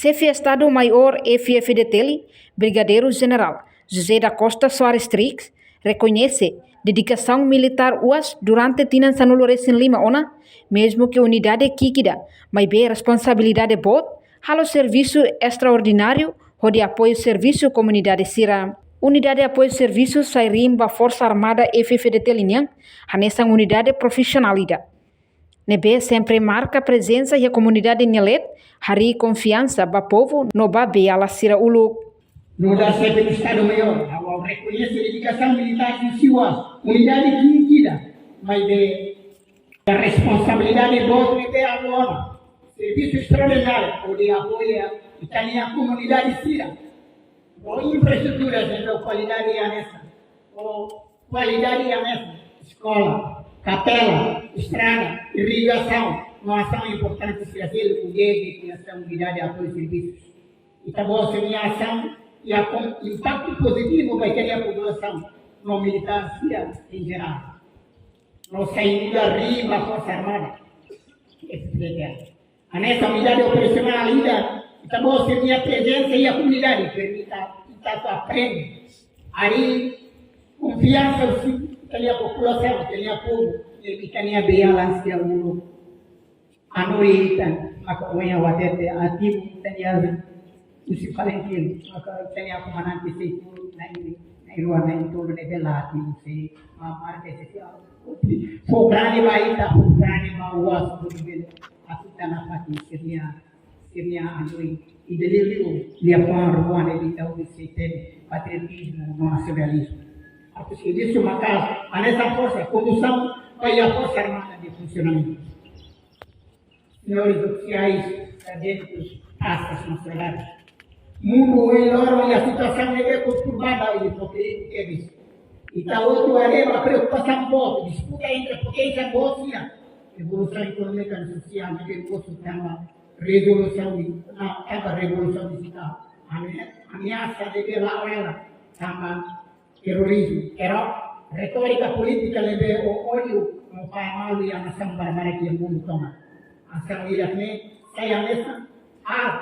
Chefe Estado-Maior FFDT, Brigadeiro General José da Costa Soares Trix, reconhece dedicação militar UAS durante Tinan Sanulo Recém Lima Ona, mesmo que unidade Kikida, mas bem responsabilidade bot, halo serviço extraordinário, ou de apoio serviço comunidade Sira. Unidade de apoio serviço Sairim da Força Armada FFDT Linhang, nessa unidade profissionalidade. Nebe sempre marca presença e a comunidade Nhelet, hari confiança para povo no babe ala Sira Ulu. No da sempre do Estado-Maior, ao reconhecer a dedicação militar do SIUAS, unidade Kikida, mas a responsabilidade do outro é agora. Serviço extraordinário, o de apoio e também a comunidade Sira. Ou infraestruturas, então, qualidade anessa. Ou qualidade anessa. Escola, capela, estrada, irrigação. Uma ação importante se fazer o de criação, unidade de apoio e serviços. E também a minha ação e o impacto positivo vai ter a população no militar Sira em geral. Não saindo da riba a Força Armada. A nessa unidade operacional ainda, então, se minha presença e a comunidade permita que aprenda. Aí, confiança tem a população, tem a povo, e tem a balance ao mundo. A noite, a comunhã, o atete ativo, tem a municipal inteiro, tem a comandante Seitur, na rua, na entorno de Velati, a marca essencial. O grande vai estar, o grande vai o aço do nível, a tuta na parte, seria a noite. E dele levar ruang de tahu di sistem patriotismo nasionalismo. Aku sendiri cuma kalau anessa força condução vai a Força Armada de funcionamento. Senhores oficiais, sargentos, aspas nacionais. Mundo melhor e a situação é conturbada e porque é isso. E tá outro arema preocupação boa, disputa entre potência boa e evolução econômica e social, que o gosto tema resolução digital, ameaça de guerra sama terorismo, retórica política lebe o olho no pai e a nação bárbara que o mundo toma. Ação irakne saya mesma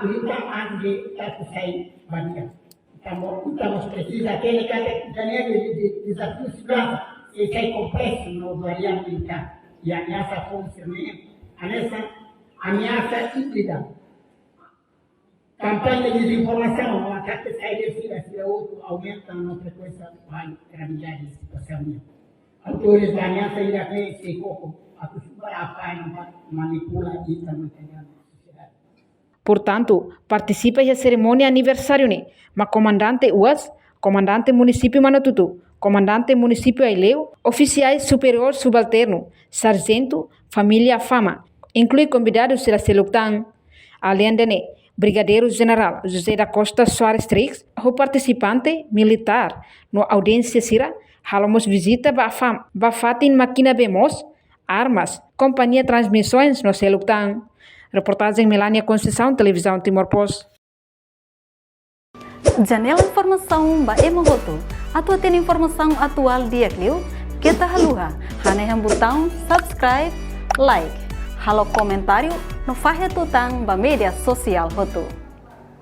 luta antes de sair bandia. Estamos precisando aquele que desafio segurança que é complexo no variante militar e ameaça funcionamento. Ameaça híbrida. Campanha de desinformação, o ataque cyber se outro aumenta a frequência de gravidade de situação. Autores da ameaça iraquense se acostumar a pai manipula e também a sociedade. Portanto, participa da cerimônia aniversário, mas comandante UAS, comandante município Manatutu, comandante município Aileu, oficiais superior subalterno, sargento, família Fama, inclui convidados da Seluctan, além de Brigadeiro General José da Costa Soares Trix, o participante militar no audiência Sira, halamos visita bafatin máquina bemos, armas, companhia transmissões no Seluctan. Reportagem Melania Conceição, Televisão Timor-Post. Janela informação ba emogoto. Atua tem informação atual dia clio, kita haluha, haneham botão subscribe, like. Halo comentário no Fahia Tutang ba media sosial hotu.